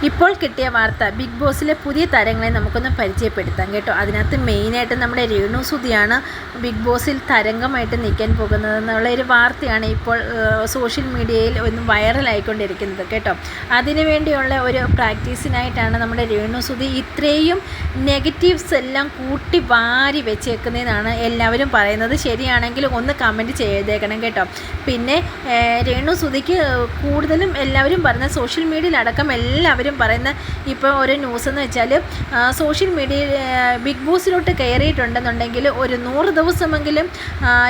ഇപ്പോൾ കിട്ടിയ വാർത്ത ബിഗ് ബോസിലെ പുതിയ താരങ്ങളെ നമുക്കൊന്ന് പരിചയപ്പെടുത്താം കേട്ടോ. അതിനകത്ത് മെയിനായിട്ട് നമ്മുടെ രേണു സുധിയാണ് ബിഗ് ബോസിൽ തരംഗമായിട്ട് നിൽക്കാൻ പോകുന്നതെന്നുള്ള ഒരു വാർത്തയാണ് ഇപ്പോൾ സോഷ്യൽ മീഡിയയിൽ ഒന്ന് വൈറലായിക്കൊണ്ടിരിക്കുന്നത് കേട്ടോ. അതിനുവേണ്ടിയുള്ള ഒരു പ്രാക്ടീസിനായിട്ടാണ് നമ്മുടെ രേണു സുധി ഇത്രയും നെഗറ്റീവ്സ് എല്ലാം കൂട്ടി വാരി വെച്ചേക്കുന്നതെന്നാണ് എല്ലാവരും പറയുന്നത്. ശരിയാണെങ്കിൽ ഒന്ന് കമൻറ്റ് ചെയ്തേക്കണം കേട്ടോ. പിന്നെ രേണു സുധിക്ക് കൂടുതലും എല്ലാവരും പറഞ്ഞ സോഷ്യൽ മീഡിയയിലടക്കം എല്ലാവരും പറയുന്ന ഇപ്പോൾ ഒരു ന്യൂസ് എന്ന് വെച്ചാൽ സോഷ്യൽ മീഡിയയിൽ ബിഗ് ബോസിലോട്ട് കയറിയിട്ടുണ്ടെന്നുണ്ടെങ്കിൽ ഒരു 100 ദിവസമെങ്കിലും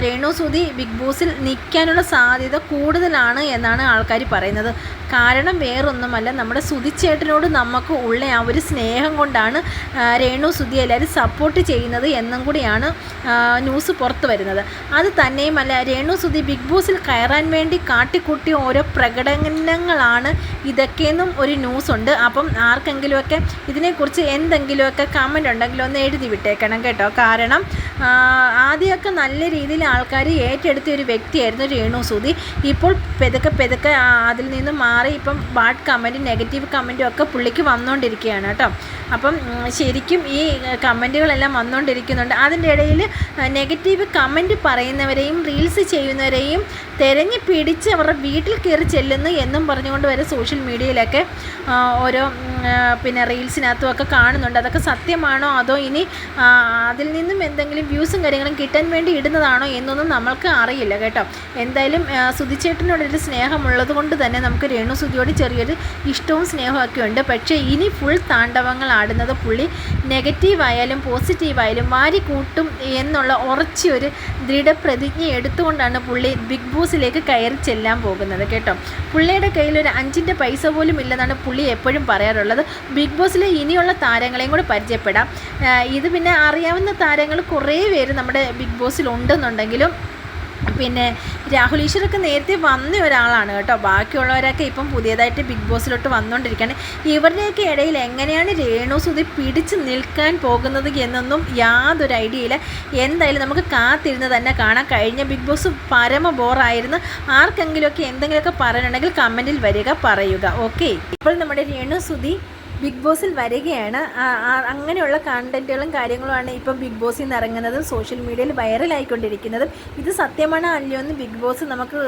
രേണു സുധി ബിഗ് ബോസിൽ നിൽക്കാനുള്ള സാധ്യത കൂടുതലാണ് എന്നാണ് ആൾക്കാർ പറയുന്നത്. കാരണം വേറൊന്നുമല്ല, നമ്മുടെ സുധിച്ചേട്ടനോട് നമുക്ക് ഉള്ള ആ ഒരു സ്നേഹം കൊണ്ടാണ് രേണു സുധി എല്ലാവരും സപ്പോർട്ട് ചെയ്യുന്നത് എന്നും കൂടിയാണ് ന്യൂസ് പുറത്തു വരുന്നത്. അത് തന്നെയുമല്ല, രേണു സുധി ബിഗ് ബോസിൽ കയറാൻ വേണ്ടി കാട്ടിക്കൂട്ടിയ ഓരോ പ്രകടനങ്ങളാണ് ഇതൊക്കെയെന്നും ഒരു ന്യൂസ് ഉണ്ട്. അപ്പം ആർക്കെങ്കിലുമൊക്കെ ഇതിനെക്കുറിച്ച് എന്തെങ്കിലുമൊക്കെ കമൻ്റ് ഉണ്ടെങ്കിൽ ഒന്ന് എഴുതി വിട്ടേക്കണം കേട്ടോ. കാരണം ആദ്യമൊക്കെ നല്ല രീതിയിൽ ആൾക്കാർ ഏറ്റെടുത്ത ഒരു വ്യക്തിയായിരുന്നു രേണു സുധി. ഇപ്പോൾ പെതുക്കെ അതിൽ നിന്ന് മാറി ഇപ്പം ബാഡ് കമൻറ്റ്, നെഗറ്റീവ് കമൻറ്റും ഒക്കെ പുള്ളിക്ക് വന്നുകൊണ്ടിരിക്കുകയാണ് കേട്ടോ. അപ്പം ശരിക്കും ഈ കമൻറ്റുകളെല്ലാം വന്നുകൊണ്ടിരിക്കുന്നുണ്ട്. അതിൻ്റെ ഇടയിൽ നെഗറ്റീവ് കമൻറ്റ് പറയുന്നവരെയും റീൽസ് ചെയ്യുന്നവരെയും തിരഞ്ഞു പിടിച്ച് അവരുടെ വീട്ടിൽ കയറി ചെല്ലുന്നു എന്നും പറഞ്ഞുകൊണ്ട് വരെ സോഷ്യൽ മീഡിയയിലൊക്കെ ഓരോ പിന്നെ റീൽസിനകത്തും ഒക്കെ കാണുന്നുണ്ട്. അതൊക്കെ സത്യമാണോ അതോ ഇനി അതിൽ നിന്നും എന്തെങ്കിലും വ്യൂസും കാര്യങ്ങളും കിട്ടാൻ വേണ്ടി ഇടുന്നതാണോ എന്നൊന്നും നമ്മൾക്ക് അറിയില്ല കേട്ടോ. എന്തായാലും സുധിച്ചേട്ടനോടൊരു സ്നേഹമുള്ളത് കൊണ്ട് തന്നെ നമുക്ക് രേണു സുധിയോട് ചെറിയൊരു ഇഷ്ടവും സ്നേഹമൊക്കെ ഉണ്ട്. പക്ഷേ ഇനി ഫുൾ താണ്ഡവങ്ങൾ ആടുന്നത് പുള്ളി നെഗറ്റീവായാലും പോസിറ്റീവായാലും വാരി കൂട്ടും എന്നുള്ള ഉറച്ചൊരു ദൃഢപ്രതിജ്ഞ എടുത്തുകൊണ്ടാണ് പുള്ളി ബിഗ് ബോസിലേക്ക് കയറി ചെല്ലാൻ പോകുന്നത് കേട്ടോ. പുള്ളിയുടെ കയ്യിൽ ഒരു 5 പൈസ പോലും ഇല്ലെന്നാണ് പുള്ളി എപ്പോഴും പറയാറുള്ളത്. ബിഗ് ബോസിലെ ഇനിയുള്ള താരങ്ങളെയും കൂടെ പരിചയപ്പെടാം. ഇത് പിന്നെ അറിയാവുന്ന താരങ്ങൾ കുറേ പേര് നമ്മുടെ ബിഗ് ബോസിൽ ഉണ്ടെന്നുണ്ടെങ്കിലും പിന്നെ രാഹുൽ ഈശ്വരൊക്കെ നേരത്തെ വന്ന ഒരാളാണ് കേട്ടോ. ബാക്കിയുള്ളവരൊക്കെ ഇപ്പം പുതിയതായിട്ട് ബിഗ് ബോസിലോട്ട് വന്നുകൊണ്ടിരിക്കുകയാണ്. ഇവരുടെയൊക്കെ ഇടയിൽ എങ്ങനെയാണ് രേണു സുധി പിടിച്ച് നിൽക്കാൻ പോകുന്നത് എന്നൊന്നും യാതൊരു ഐഡിയ ഇല്ല. എന്തായാലും നമുക്ക് കാത്തിരുന്ന് തന്നെ കാണാം. കഴിഞ്ഞ ബിഗ് ബോസ് പരമ ബോറായിരുന്നു. ആർക്കെങ്കിലുമൊക്കെ എന്തെങ്കിലുമൊക്കെ പറയാനുണ്ടെങ്കിൽ കമൻറ്റിൽ വരിക, പറയുക. ഓക്കെ, ഇപ്പോൾ നമ്മുടെ രേണു സുധി ബിഗ് ബോസിൽ വരികയാണ്. അങ്ങനെയുള്ള കണ്ടൻറ്റുകളും കാര്യങ്ങളുമാണ് ഇപ്പം ബിഗ് ബോസിൽ നിന്ന് ഇറങ്ങുന്നതും സോഷ്യൽ മീഡിയയിൽ വൈറലായിക്കൊണ്ടിരിക്കുന്നതും. ഇത് സത്യമാണോ അല്ലയോ എന്ന് ബിഗ് ബോസ് നമുക്ക്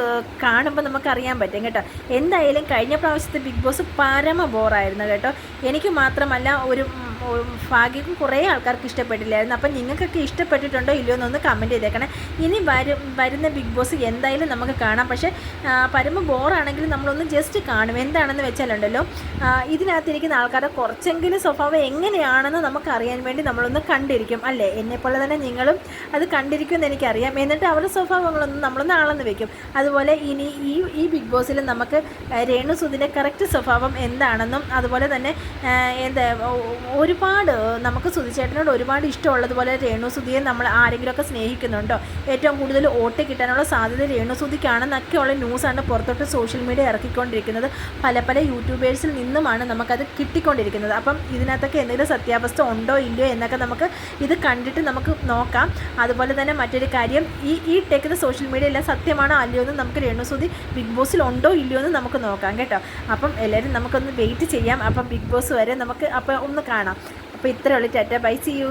കാണുമ്പോൾ നമുക്കറിയാൻ പറ്റും കേട്ടോ. എന്തായാലും കഴിഞ്ഞ പ്രാവശ്യത്തെ ബിഗ് ബോസ് പരമ ബോറായിരുന്നു കേട്ടോ. എനിക്ക് മാത്രമല്ല, ഒരു ഭാഗ്യം കുറേ ആൾക്കാർക്ക് ഇഷ്ടപ്പെട്ടില്ലായിരുന്നു. അപ്പം നിങ്ങൾക്കൊക്കെ ഇഷ്ടപ്പെട്ടിട്ടുണ്ടോ ഇല്ലയോ എന്നൊന്ന് കമൻറ്റ് ചെയ്തേക്കണം. ഇനി വരുന്ന ബിഗ് ബോസ് എന്തായാലും നമുക്ക് കാണാം. പക്ഷേ പരമ ബോറാണെങ്കിലും നമ്മളൊന്ന് ജസ്റ്റ് കാണും. എന്താണെന്ന് വെച്ചാലുണ്ടല്ലോ, ഇതിനകത്തിരിക്കുന്ന ആൾക്കാരുടെ കുറച്ചെങ്കിലും സ്വഭാവം എങ്ങനെയാണെന്ന് നമുക്കറിയാൻ വേണ്ടി നമ്മളൊന്ന് കണ്ടിരിക്കും അല്ലേ. എന്നെപ്പോലെ തന്നെ നിങ്ങളും അത് കണ്ടിരിക്കുമെന്ന് എനിക്കറിയാം. എന്നിട്ട് അവരുടെ സ്വഭാവങ്ങളൊന്നും നമ്മളൊന്ന് അളന്ന് വെക്കും. അതുപോലെ ഇനി ഈ ബിഗ് ബോസിൽ നമുക്ക് രേണു സുധിൻ്റെ കറക്റ്റ് സ്വഭാവം എന്താണെന്നും അതുപോലെ തന്നെ ഒരുപാട് നമുക്ക് സുധിച്ചേട്ടനോട് ഒരുപാട് ഇഷ്ടമുള്ളതുപോലെ രേണു സുധിയെ നമ്മൾ ആരെങ്കിലുമൊക്കെ സ്നേഹിക്കുന്നുണ്ടോ, ഏറ്റവും കൂടുതൽ വോട്ട് കിട്ടാനുള്ള സാധ്യത രേണു സുധിക്കാണെന്നൊക്കെയുള്ള ന്യൂസാണ് പുറത്തോട്ട് സോഷ്യൽ മീഡിയ ഇറക്കിക്കൊണ്ടിരിക്കുന്നത്. പല യൂട്യൂബേഴ്സിൽ നിന്നുമാണ് നമുക്കത് കിട്ടിക്കൊണ്ടിരിക്കുന്നത്. അപ്പം ഇതിനകത്തൊക്കെ എന്തെങ്കിലും സത്യാവസ്ഥ ഉണ്ടോ ഇല്ലയോ എന്നൊക്കെ നമുക്ക് ഇത് കണ്ടിട്ട് നമുക്ക് നോക്കാം. അതുപോലെ തന്നെ മറ്റൊരു കാര്യം, ഈ ഇട്ടേക്കുന്ന സോഷ്യൽ മീഡിയ എല്ലാം സത്യമാണോ അല്ലയോ എന്ന് നമുക്ക് രേണു സുധി ബിഗ് ബോസിൽ ഉണ്ടോ ഇല്ലയോ എന്ന് നമുക്ക് നോക്കാം കേട്ടോ. അപ്പം എല്ലാവരും നമുക്കൊന്ന് വെയിറ്റ് ചെയ്യാം. അപ്പം ബിഗ് ബോസ് വരെ നമുക്ക് അപ്പം ഒന്ന് കാണാം. അപ്പോൾ ഇത്രയേ ഉള്ളൂ. Tata, bye, see U.